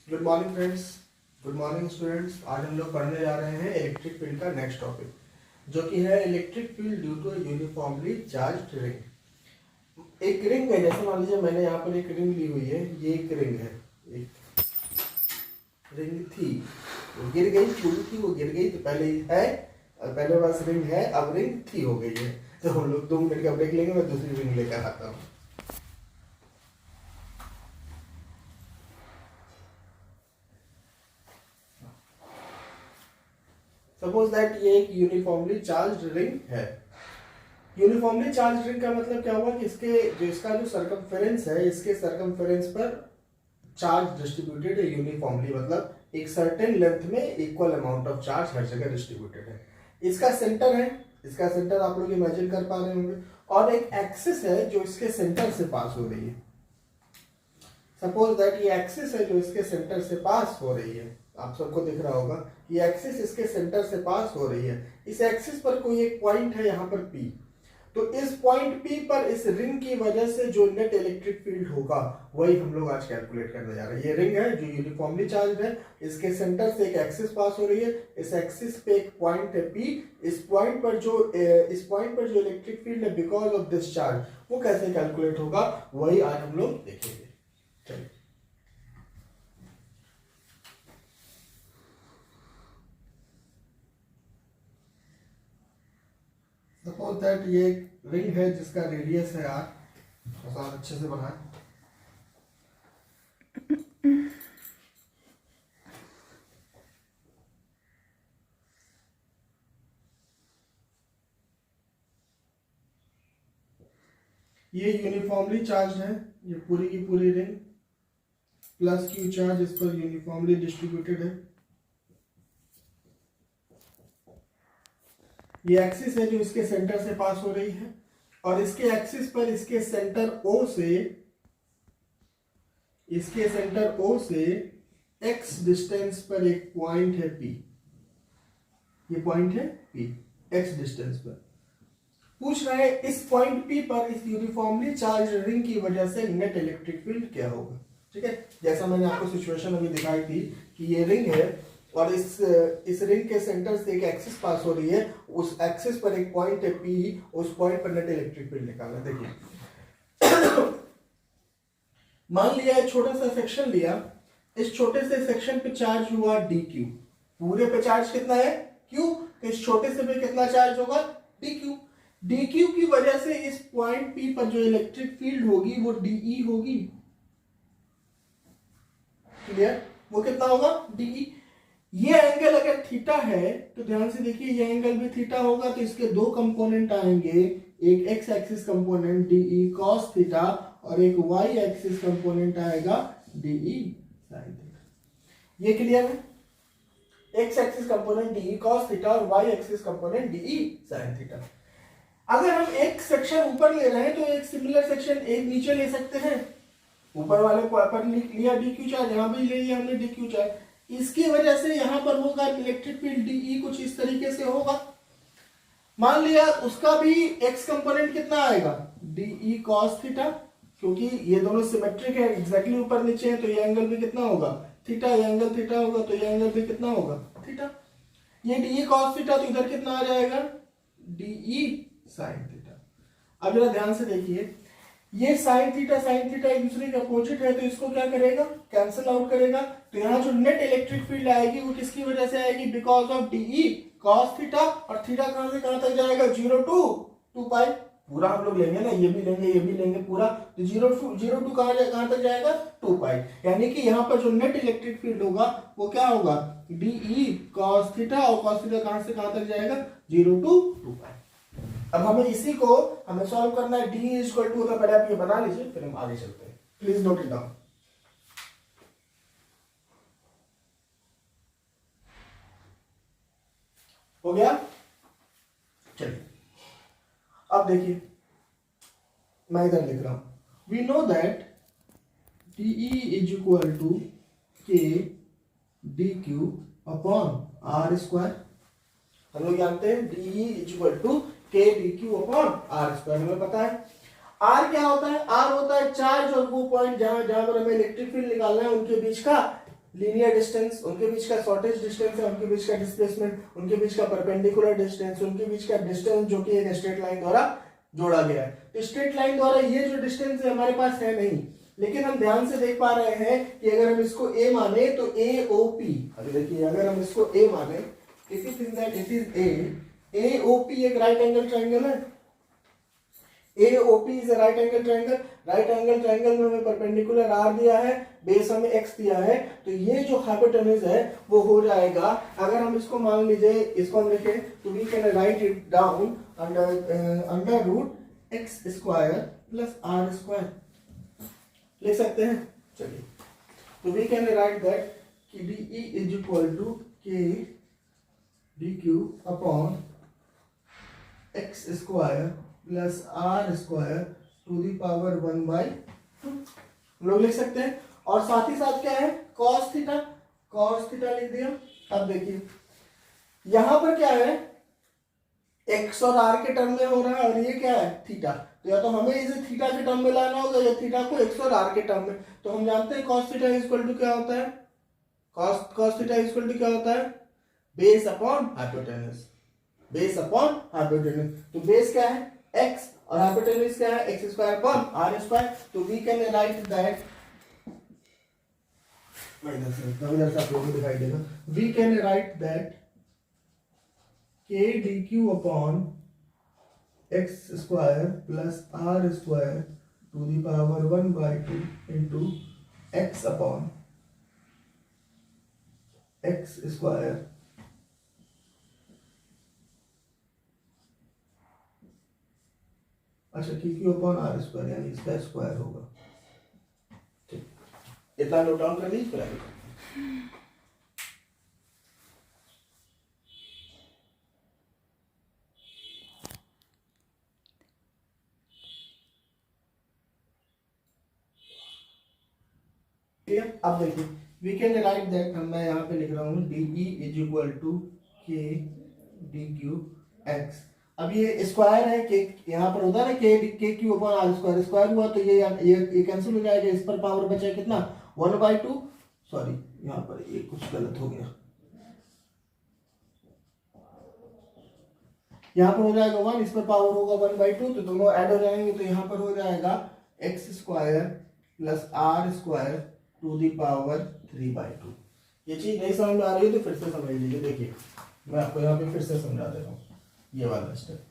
Good morning friends, good morning students. आज हम लोग पढ़ने जा रहे हैं इलेक्ट्रिक फील्ड का नेक्स्ट टॉपिक, जो कि है electric field due to uniformly charged ring. एक रिंग है, जैसे मान लीजिए मैंने यहाँ पर एक रिंग ली हुई है, ये एक रिंग है, एक रिंग थी, वो गिर गई, पूरी थी वो गिर गई, तो पहले है और पहले पास रिंग है, अब रिंग थी हो गई है। तो हम लोग 2 मिनट का ब्रेक लेंगे, मैं दूसरी रिंग लेकर आता हूँ। सपोज दैट ये एक यूनिफॉर्मली चार्ज्ड रिंग है। यूनिफॉर्मली चार्ज्ड रिंग का मतलब क्या हुआ कि इसका जो सरकमफेरेंस है, इसके सरकमफेरेंस पर चार्ज डिस्ट्रीब्यूटेड है यूनिफॉर्मली, मतलब एक सर्टेन लेंथ में इक्वल अमाउंट ऑफ चार्ज हर जगह डिस्ट्रीब्यूटेड है। इसका सेंटर है, इसका सेंटर आप लोग इमेजिन कर पा रहे होंगे, और एक एक्सिस है जो इसके सेंटर से पास हो रही है। सपोज दैट ये एक्सिस है जो इसके सेंटर से पास हो रही है, आप सबको दिख रहा होगा, ये एक्सिस इसके सेंटर से पास हो रही है। इस एक्सिस पर कोई एक पॉइंट है यहाँ पर P, तो इस पॉइंट P पर इस रिंग की वजह से जो नेट इलेक्ट्रिक फील्ड होगा वही हम लोग आज कैलकुलेट करने जा रहे हैं। ये रिंग है जो यूनिफॉर्मली चार्ज है, इसके सेंटर से एक एक्सिस पास हो रही है, इस एक्सिस पे एक पॉइंट है P, इस पॉइंट पर जो इलेक्ट्रिक फील्ड है बिकॉज ऑफ दिस चार्ज, वो कैसे कैलकुलेट होगा वही आज हम लोग देखेंगे। चलिए, सपोज दैट ये एक रिंग है जिसका रेडियस है R, थोड़ा अच्छे से बनाएं। ये यूनिफॉर्मली चार्ज है, ये पूरी की पूरी रिंग, प्लस Q चार्ज इस पर यूनिफॉर्मली डिस्ट्रीब्यूटेड है। ये एक्सिस है जो इसके सेंटर से पास हो रही है, और इसके एक्सिस पर इसके सेंटर O से x डिस्टेंस पर एक पॉइंट है P, ये पॉइंट है P x डिस्टेंस पर। पूछ रहे हैं इस पॉइंट P पर इस यूनिफॉर्मली चार्ज रिंग की वजह से नेट इलेक्ट्रिक फील्ड क्या होगा। ठीक है, जैसा मैंने आपको सिचुएशन अभी दिखाई थी कि ये रिंग है और इस रिंग के सेंटर से एक एक्सिस पास हो रही है, उस एक्सिस पर एक पॉइंट है P, उस पॉइंट पर नेट इलेक्ट्रिक फील्ड निकालना। देखिए मान लिया एक छोटा सा सेक्शन लिया, इस छोटे से सेक्शन पे चार्ज हुआ dq, पूरे पे चार्ज कितना है q, तो इस छोटे से पे कितना चार्ज होगा dq की वजह से इस पॉइंट P पर जो इलेक्ट्रिक फील्ड होगी वो dE होगी। क्लियर, वो कितना होगा dE। ये एंगल अगर थीटा है तो ध्यान से देखिए, ये एंगल भी थीटा होगा, तो इसके 2 कंपोनेंट आएंगे, एक x axis component dE cos theta और एक वाई एक्सिस कंपोनेंट आएगा dE sin थीटा। ये क्लियर है, x axis component dE cos theta और y axis component dE sin theta. अगर हम एक सेक्शन ऊपर ले रहे हैं तो एक सिमिलर सेक्शन एक नीचे ले सकते हैं, ऊपर वाले पर लिया dq चार्ज, यहां भी ले लिया हमने dq चार्ज, इसकी वजह से यहां पर होगा इलेक्ट्रिक फील्ड dE कुछ इस तरीके से होगा। मान लिया उसका भी x कंपोनेंट कितना आएगा dE cos थीटा, क्योंकि ये दोनों सिमेट्रिक है, एग्जैक्टली ऊपर नीचे है, तो ये एंगल भी कितना होगा थीटा, ये एंगल थीटा होगा, तो ये एंगल भी कितना होगा थीटा। ये dE cos थीटा, तो इधर कितना आ जाएगा dE sin थीटा। अब जरा ध्यान से देखिए, ये sin थीटा एक दूसरे के अपोजिट है, तो इसको क्या करेगा कैंसिल आउट करेगा, तो यहाँ जो नेट इलेक्ट्रिक फील्ड आएगी वो किसकी वजह से आएगी, because of dE cos theta, और थीटा कहां से कहां तक जाएगा 0 to 2 पाई, पूरा हम लोग लेंगे ना, ये भी लेंगे पूरा, तो 0 to कहां तक जाएगा 2 पाई, यानी कि यहाँ पर जो नेट इलेक्ट्रिक फील्ड होगा वो क्या होगा dE cos थीटा, और cos थीटा कहां से कहां तक जाएगा 0 to 2 पाई। अब हमें सॉल्व करना है, d इक्वल टू, पहले आप ये बना लीजिए फिर हम आगे चलते हैं, प्लीज नोट इट डाउन। हो गया, चलिए अब देखिए मैं इधर लिख रहा हूं, we know that dE is equal to k dq upon r square. हम लोग जानते हैं dE is equal to k dq upon r square, हमें पता है। r क्या होता है, r होता है चार्ज और वो पॉइंट जहां पर हमें इलेक्ट्रिक फील्ड निकालना है उनके बीच का लीनियर डिस्टेंस, उनके बीच का शॉर्टेज डिस्टेंस है, उनके बीच का डिस्प्लेसमेंट, उनके बीच का परपेंडिकुलर डिस्टेंस, उनके बीच का डिस्टेंस जो कि एक स्ट्रेट लाइन द्वारा जोड़ा गया है। तो स्ट्रेट लाइन द्वारा ये जो डिस्टेंस है हमारे पास है नहीं, लेकिन हम ध्यान से देख पा रहे हैं कि अगर हम इसको a माने तो AOP, अभी देखिए अगर हम इसको a माने, if you think that it is AOP एक राइट एंगल ट्रायंगल है, AOP is a right angle triangle. Right angle triangle में हमें परपेंडिकुलर R दिया है, बेस हमें X दिया है, तो ये जो हाइपोटेन्यूज है वो हो जाएगा, अगर हम इसको मान लीजिए, इसको हम लिखें तो we can write it down under root x square plus r square लिख सकते हैं। चलिए, तो वी कैन राइट दैट कि d E is equal to k d q upon x square plus r square to the power 1/2 लोग लिख सकते हैं। और साथ ही साथ क्या है, cos थीटा, cos थीटा लिख दिया। अब देखिए यहां पर क्या है, x और r के टर्म में हो रहा है और ये क्या है थीटा, तो या तो हमें इसे थीटा के टर्म में लाना होगा या थीटा को x और r के टर्म में। तो हम जानते हैं cos थीटा इक्वल टू क्या होता है, cos थीटा इक्वल टू क्या होता है, base upon hypotenuse, base upon hypotenuse. तो बेस क्या है x और हाइपोटेन्यूज क्या है x square upon r square. तो वी कैन राइट दैट, इधर से आप लोगों को दिखाई देगा, we can write that k dq upon x square plus r square to the power 1/2 into x upon x square अच्छा क्यू अपॉन आर स्क्वायर, यानी इसका स्क्वायर होगा। ठीक, इतना नोट डाउन कर लीजिए। अब देखिए वी कैन राइट दैट, मैं यहाँ पे लिख रहा हूँ d E is equal to k d q x. अब ये स्क्वायर है, के यहाँ पर होता है ना k q upon r square, square हुआ तो ये कैंसिल हो जाएगा, इस पर पावर बचा कितना 1/2, सॉरी यहाँ पर ये कुछ गलत हो गया, यहाँ पर हो जाएगा 1, इस पर पावर होगा 1/2, तो दोनों ऐड हो जाएंगे, तो यहाँ पर हो जाएगा x square plus r square to the power 3/2। ये चीज नहीं समझ में आ रही है तो फिर से समझ लीजिए। देखिए मैं आपको यहाँ पे फिर से समझा देता हूँ ये वाला स्टेप।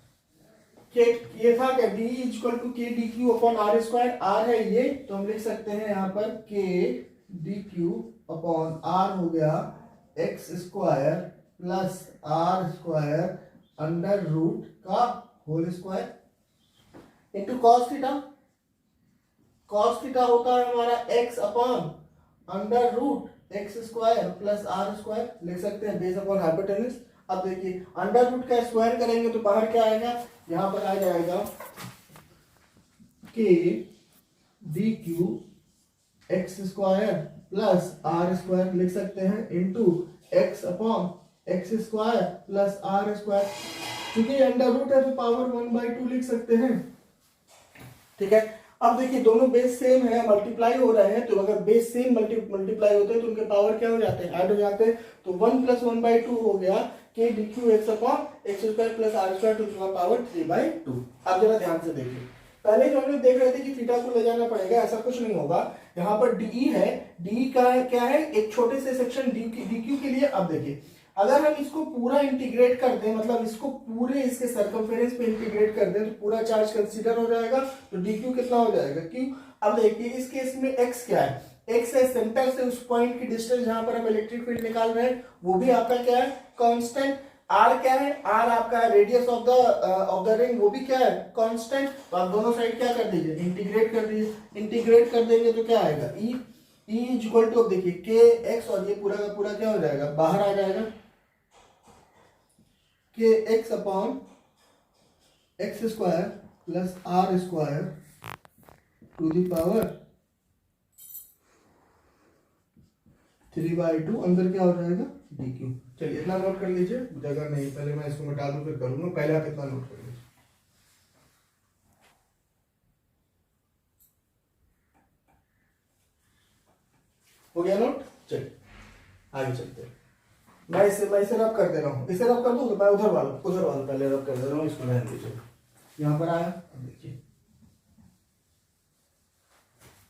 ये था क्या, d equal to k d q upon r square, r है ये, तो हम लिख सकते हैं यहाँ पर के डी क्यू अपॉन आर हो गया x square plus r square under root का whole square into cos theta. Cos theta होता है हमारा x upon under root x square plus r square, लिख सकते हैं बेस अपॉन हाइपोटेन्यूज। अब देखिए अंडर रूट का स्क्वायर करेंगे तो बाहर क्या आएगा, यहां पर आ जाएगा k d q x square plus r square, लिख सकते हैं into x upon x square plus r square, क्योंकि अंडर रूट है तो पावर 1/2 लिख सकते हैं। ठीक है, अब देखिए दोनों बेस सेम है, मल्टीप्लाई हो रहे हैं, तो अगर बेस सेम मल्टीप्लाई होते हैं तो उनके पावर क्या हो जाते हैं, ऐड हो जाते हैं। तो 1 + 1/2 हो गया k d q x upon x square plus r square to the power 3/2। अब जरा ध्यान से देखिए, पहले जो हम लोग देख रहे थे कि थीटा को ले जाना पड़ेगा, ऐसा कुछ नहीं होगा। यहाँ पर डीई है, डीई का है क्या है, एक छोटे से सेक्शन डी क्यू के लिए। अब देखिए अगर हम इसको पूरा इंटीग्रेट कर दें, मतलब इसको पूरे इसके सर्कमफेरेंस पे इंटीग्रेट कर दें तो पूरा चार्ज कंसीडर हो जाएगा, तो डी क्यू कितना हो जाएगा क्यू। अब देखिए इस केस में एक्स क्या है, एक्स है सेंटर से उस पॉइंट की डिस्टेंस जहां पर हम इलेक्ट्रिक फील्ड निकाल रहे हैं, वो भी आपका क्या है कांस्टेंट। आर क्या है, आर आपका है रेडियस ऑफ द रिंग, वो भी क्या है कांस्टेंट। तो आप दोनों साइड क्या कर दीजिए, इंटीग्रेट कर दीजिए। इंटीग्रेट कर देंगे तो क्या आएगा ई इक्वल टू, अब देखिए के एक्स और ये पूरा का पूरा क्या हो जाएगा, बाहर आ जाएगा, k x upon x square plus r square to the power 3/2, अंदर क्या हो जाएगा डी क्यू। चलिए इतना नोट कर लीजिए, जगह नहीं, पहले मैं इसको मिटा दूं फिर करूंगा, पहले आप इतना नोट कर लीजिए। हो गया नोट। चलिए आगे चलते हैं। मैं इसे रब कर दे रहा हूँ, इसे रब कर दूँ तो मैं उधर वाला पहले रब कर दे रहा हूँ, इसको रहने दीजिए। यहाँ पर आया, देखिए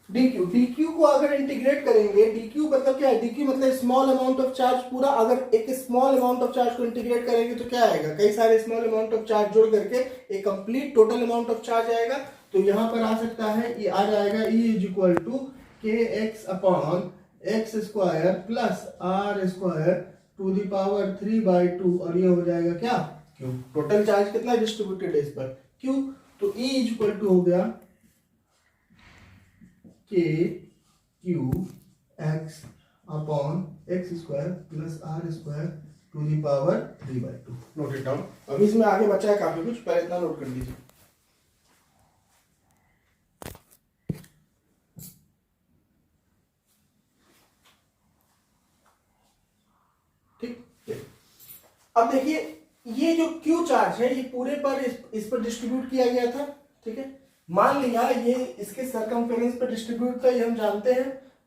dq को अगर इंटीग्रेट करेंगे, dq मतलब क्या है, dq मतलब स्मॉल अमाउंट ऑफ चार्ज पूरा, अगर एक स्मॉल अमाउंट ऑफ चार्ज को इंटीग्रेट करेंगे तो क्या आएगा, कई सारे स्मॉल अमाउंट ऑफ चार्ज जोड़ करके एक complete total amount of charge आएगा। तो यहाँ पर आ सकता है, ये आ जाएगा E is equal to k x upon x square plus r square to the power 3/2, और ये हो जाएगा क्या, क्यू। टोटल चार्ज कितना डिस्ट्रीब्यूटेड है इस पर, क्यू। तो E इज इक्वल टू हो गया k Q x upon x square plus r square to the power 3/2। Note it down. अभी इसमें आगे बचा है काफी कुछ, पहले इतना नोट कर लीजिए। ठीक, अब देखिए ये जो क्यू चार्ज है ये पूरे पर इस पर डिस्ट्रीब्यूट किया गया था, ठीक है। मान लिया ये इसके सरकमफेरेंस पर डिस्ट्रीब्यूट था, ये हम जानते हैं।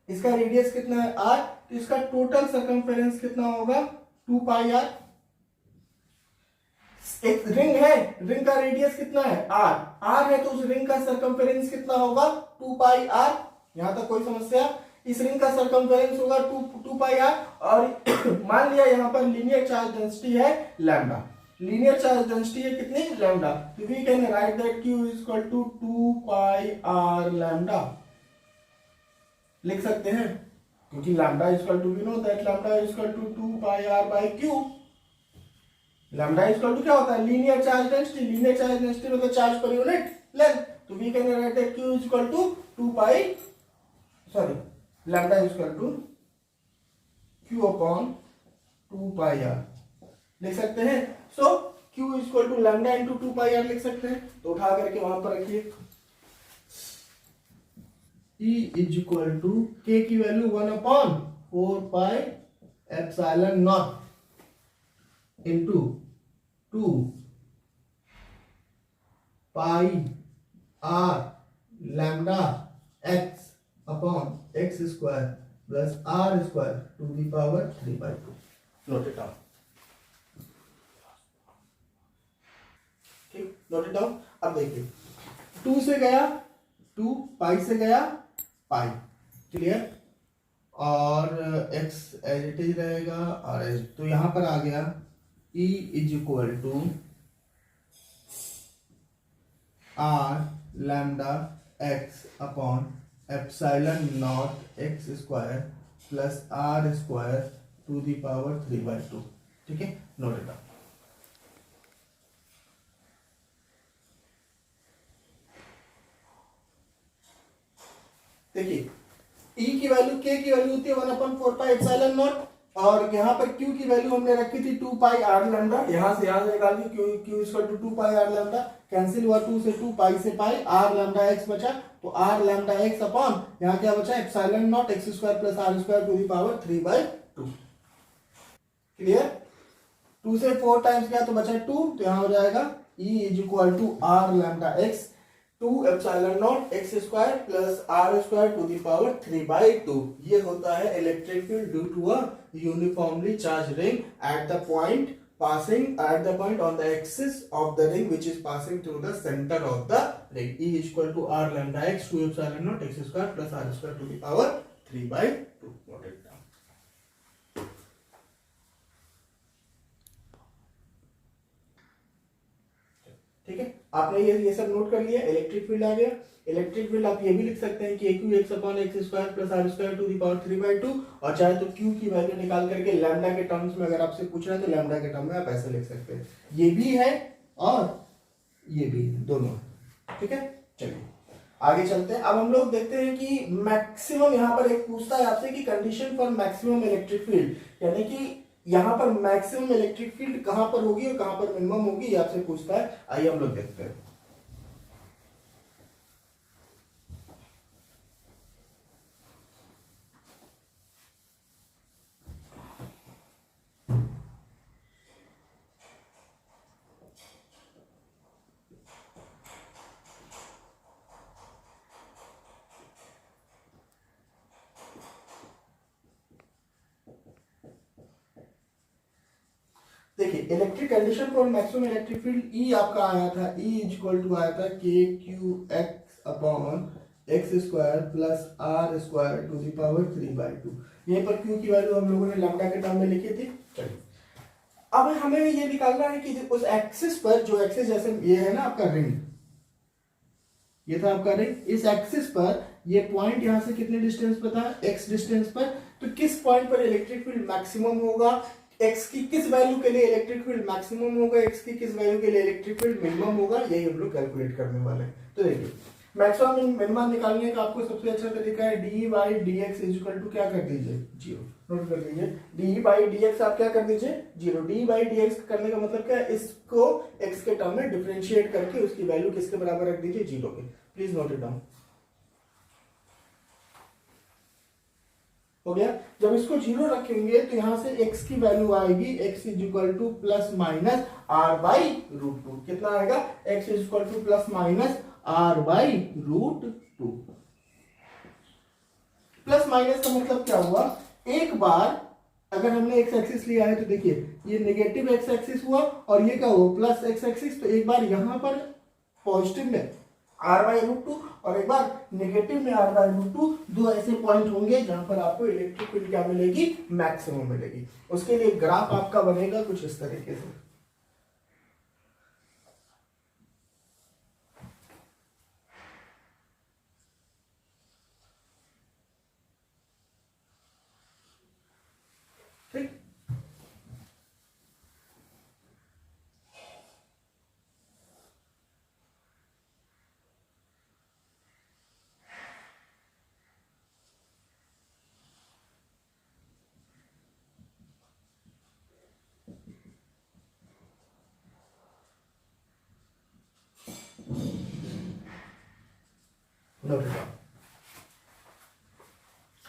इसका रेडियस कितना है r, तो इसका टोटल सरकमफेरेंस कितना होगा 2 पाई r। एक रिंग है, रिंग का रेडियस कितना है r है, तो उस रिंग का सरकमफेरेंस कितना होगा 2 पाई r। यहां तक कोई समस्या, इस रिंग का सरकमफेरेंस होगा 2 पाई r। और मान लिया यहां पर लीनियर चार्ज डेंसिटी है लैम्डा, लीनियर चार्ज डेंसिटी है कितनी, लैम्डा। तो we can write that q is equal to 2 pi r lambda, लिख सकते हैं, क्योंकि lambda is equal to, we know that lambda is equal to 2 pi r by q। Lambda is equal to क्या होता है, linear charge density, linear charge density मतलब charge पर unit length. तो we can write that q is equal to 2 pi, sorry, lambda is equal to q upon 2 pi r, लिख सकते हैं। So q is equal to lambda into 2 pi r लिख सकते हैं। तो उठा करके वहां पर रखिए, E is equal to k की value 1 upon 4 pi epsilon naught into 2 pi r lambda x upon x square plus r square to the power 3/2। Note it down, ठीक, नोट इट डाउन। अब देखिए 2 से गया 2, पाई से गया pi, clear, और x as it is रहेगा, और तो यहां पर आ गया E is equal to r lambda x upon epsilon naught x square plus r square to the power 3/2, ठीक है। Note it down. देखिए E की वैल्यू, K की वैल्यू होती है 1 अपॉन 4 पाई एप्सिलॉन नॉट, और यहाँ पर Q की वैल्यू हमने रखी थी 2 पाई r लैम्डा। यहाँ से निकाल दी, Q equal to 2 pi r lambda, cancel हुआ 2 से 2, पाई से पाई, r लैम्डा x बचा, तो r लैम्डा x अपॉन यहाँ क्या बचा, epsilon naught x square plus r square to the power 3/2, clear. 2 से 4 टाइम्स गया तो बचा 2, तो यहाँ हो जाएगा E is equal to r lambda x 2 epsilon naught x square plus r square to the power 3/2। ये होता है electric field due to a uniformly charged ring at the point on the axis of the ring which is passing through the center of the ring. E is equal to r lambda x 2 epsilon naught x square plus r square to the power 3/2. Note it down. ठीक है, आपने ये सब note कर लिया। Electric field आ गया। Electric field आप ये भी लिख सकते हैं कि AQ x upon x square plus r square to the power 3/2, और चाहे तो Q की वैल्यू निकाल करके लैम्डा के टर्म्स में अगर आपसे पूछ रहा है तो लैम्डा के टर्म में आप ऐसे लिख सकते हैं। ये भी है और ये भी है, दोनों है, ठीक है। चलिए आगे चलते हैं। अब हम लोग देखते हैं कि मैक्सिमम, यहाँ पर एक पूछता है आपसे कि condition for maximum electric field, यानी कि यहाँ पर मैक्सिमम इलेक्ट्रिक फील्ड कहां पर होगी और कहां पर मिनिमम होगी, ये आपसे पूछता है। आइए हम लोग देखते हैं। देखिए electric condition for maximum electric field E आपका आया था, ई इज इक्वल टू आया था K Q x upon x square plus r square to the power 3/2। यहीं पर क्यू की वैल्यू हम लोगों ने लैम्डा के टर्म में लिखी थी। चलिए अब हमें ये निकालना है कि उस एक्सिस पर, जो एक्सिस जैसे ये है ना आपका रिंग, ये था आपका रिंग, इस एक्सिस पर ये पॉइंट यहां से कितने डिस्टेंस पर था, एक्स डिस्टेंस पर, तो किस पॉइंट पर इलेक्ट्रिक फील्ड मैक्सिमम होगा, एक्स की किस वैल्यू के लिए इलेक्ट्रिक फील्ड मैक्सिमम होगा, एक्स की किस वैल्यू के लिए इलेक्ट्रिक फील्ड मिनिमम होगा, यही हम लोग कैलकुलेट करने वाले हैं। तो देखिए मैक्सिमम मिनिमम निकालने का आपको सबसे अच्छा तरीका है d by d x is equal to क्या कर दीजिए, जीरो। नोट कर लीजिए डी बाई डी एक्स आप क्या कर दीजिए, zero. D by d x करने का मतलब क्या है, इसको एक्स के टर्म में डिफरेंशिएट करके उसकी वैल्यू किसके बराबर रख दीजिए, जीरो के। Please note it down. हो गया। जब इसको जीरो रखेंगे तो यहां से x की वैल्यू आएगी x is equal to plus minus r by root two. कितना आएगा, x is equal to plus minus r by root two. Plus minus का मतलब क्या हुआ, एक बार अगर हमने एक्स एक्सिस लिया है तो देखिए ये नेगेटिव एक्स एक्सिस हुआ और ये क्या हुआ प्लस एक्स एक्सिस, तो एक बार यहां पर पॉजिटिव में आर बाई रूट टू और एक बार नेगेटिव में आर बाई रूट टू, दो ऐसे पॉइंट होंगे जहां पर आपको इलेक्ट्रिक फील्ड क्या मिलेगी, मैक्सिमम मिलेगी। उसके लिए ग्राफ आपका बनेगा कुछ इस तरीके से। ठीक,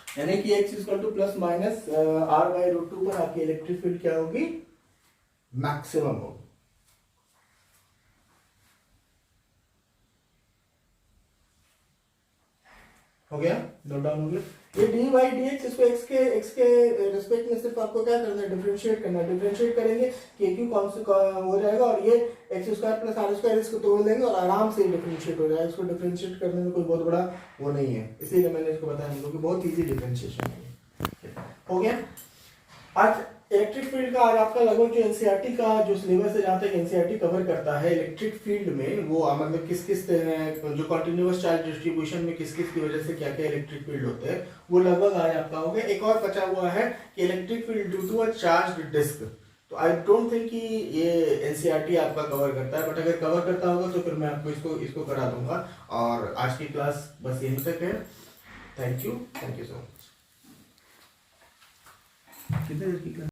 यानी कि x equal to plus minus r by root two पर आपकी इलेक्ट्रिक फील्ड क्या होगी, मैक्सिमम होगी। हो गया, नोट डाउन हो गया। ये डी बाई डी एक्स, इसको एक्स के रिस्पेक्ट में सिर्फ आपको क्या करना है, डिफरेंशिएट करना है। डिफरेंशिएट करेंगे के क्यू कौन से हो जाएगा और ये x square plus r square इसको तोड़ देंगे और आराम से डिफरेंशिएट हो जाएगा। इसको डिफरेंशिएट करने में कोई बहुत बड़ा वो नहीं है, इसीलिए मैंने इसको बताया हम लोग बहुत ईजी डिफरेंशिएशन है। हो गया। आज इलेक्ट्रिक फील्ड का आज आपका लगभग जो एनसीईआरटी का जो सिलेबस है, जहां तक एनसीईआरटी कवर करता है इलेक्ट्रिक फील्ड में, वो मतलब किस किस जो कंटिन्यूअस चार्ज डिस्ट्रीब्यूशन में किस किस की वजह से क्या क्या इलेक्ट्रिक फील्ड होते हैं, वो लगभग आज आपका हो गया। एक और बचा हुआ है कि electric field due to a charged disc. तो आई डोंट थिंक कि ये एनसीईआरटी आपका कवर करता है, बट अगर कवर करता होगा तो फिर मैं आपको इसको करा दूंगा। और आज की क्लास बस यहीं तक है। Thank you so much. कितने देर की क्लास?